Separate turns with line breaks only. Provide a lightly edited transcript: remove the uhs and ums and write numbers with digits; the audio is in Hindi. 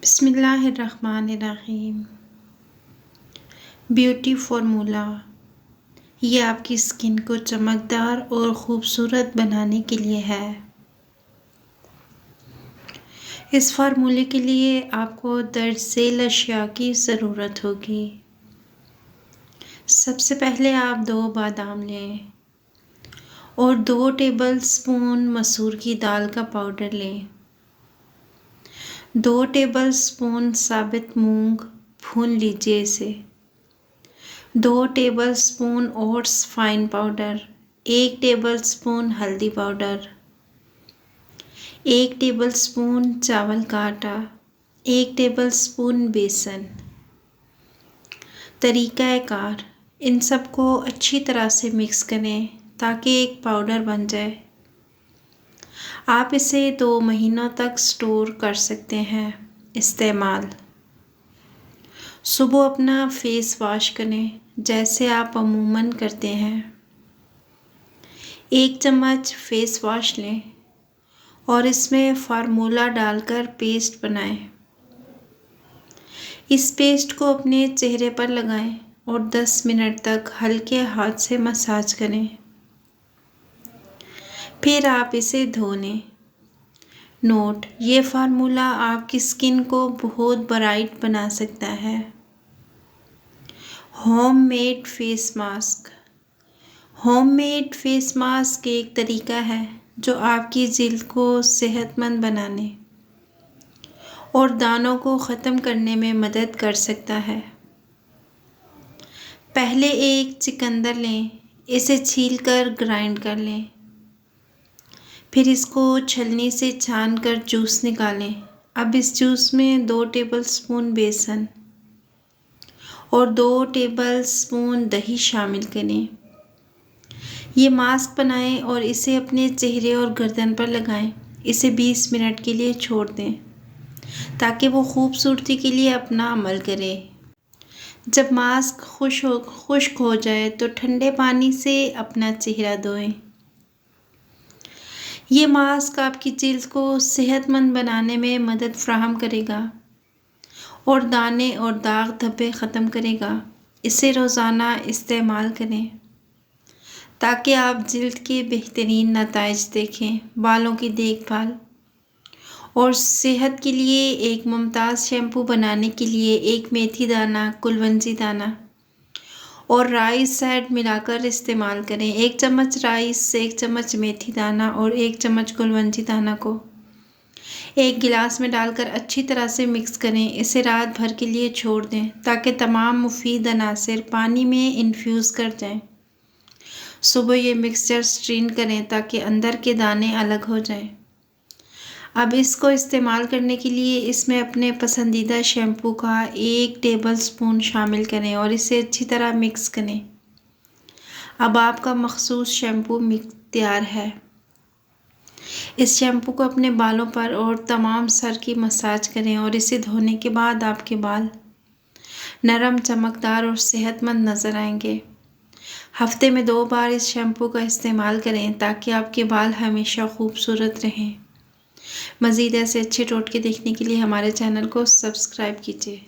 बिस्मिल्लाहिर्रहमानिर्रहीम। ब्यूटी फार्मूला ये आपकी स्किन को चमकदार और ख़ूबसूरत बनाने के लिए है। इस फार्मूले के लिए आपको दरअसल अशिया की ज़रूरत होगी। सबसे पहले आप 2 बादाम लें और 2 टेबलस्पून मसूर की दाल का पाउडर लें। 2 टेबलस्पून साबित मूंग भून लीजिए इसे। 2 tablespoon oats fine powder, 1 tablespoon हल्दी पाउडर, 1 टेबलस्पून चावल का आटा, 1 टेबलस्पून बेसन। तरीक़ाकार, इन सबको अच्छी तरह से मिक्स करें ताकि एक पाउडर बन जाए। आप इसे 2 महीनों तक स्टोर कर सकते हैं। इस्तेमाल, सुबह अपना फेस वॉश करें जैसे आप अमूमन करते हैं। 1 चम्मच फेस वॉश लें और इसमें फार्मूला डालकर पेस्ट बनाएं। इस पेस्ट को अपने चेहरे पर लगाएं और 10 मिनट तक हल्के हाथ से मसाज करें। फिर आप इसे धो लें। नोट, ये फार्मूला आपकी स्किन को बहुत ब्राइट बना सकता है। Homemade face mask. Homemade face mask एक तरीका है जो आपकी जिल्द को सेहतमंद बनाने और दानों को ख़त्म करने में मदद कर सकता है। पहले एक चुकंदर लें, इसे छीलकर ग्राइंड कर लें। फिर इसको छलनी से छानकर जूस निकालें। अब इस जूस में 2 टेबलस्पून बेसन और 2 टेबलस्पून दही शामिल करें। ये मास्क बनाएं और इसे अपने चेहरे और गर्दन पर लगाएं। इसे 20 मिनट के लिए छोड़ दें ताकि वो खूबसूरती के लिए अपना अमल करे। जब मास्क खुश्क हो जाए तो ठंडे पानी से अपना चेहरा धोएं। ये मास्क आपकी जिल्द को सेहतमंद बनाने में मदद फ़राहम करेगा और दाने और दाग धब्बे ख़त्म करेगा। इसे रोज़ाना इस्तेमाल करें ताकि आप जिल्द के बेहतरीन नताइज देखें। बालों की देखभाल और सेहत के लिए एक मुमताज़ शैम्पू बनाने के लिए 1 मेथी दाना, कुलवंजी दाना और राइस शैड मिलाकर इस्तेमाल करें। 1 चम्मच राइस, 1 चम्मच मेथी दाना और 1 चम्मच कुलवंजी दाना को एक गिलास में डालकर अच्छी तरह से मिक्स करें। इसे रात भर के लिए छोड़ दें ताकि तमाम मुफीद अनासिर पानी में इन्फ्यूज़ कर जाएं। सुबह ये मिक्सचर स्ट्रेन करें ताकि अंदर के दाने अलग हो जाएं। अब इसको इस्तेमाल करने के लिए इसमें अपने पसंदीदा शैम्पू का 1 टेबलस्पून शामिल करें और इसे अच्छी तरह मिक्स करें। अब आपका मखसूस शैम्पू तैयार है। इस शैम्पू को अपने बालों पर और तमाम सर की मसाज करें और इसे धोने के बाद आपके बाल नरम, चमकदार और सेहतमंद नज़र आएंगे। हफ्ते में 2 बार इस शैम्पू का इस्तेमाल करें ताकि आपके बाल हमेशा खूबसूरत रहें। मज़ीद ऐसे अच्छे टोटके देखने के लिए हमारे चैनल को सब्सक्राइब कीजिए।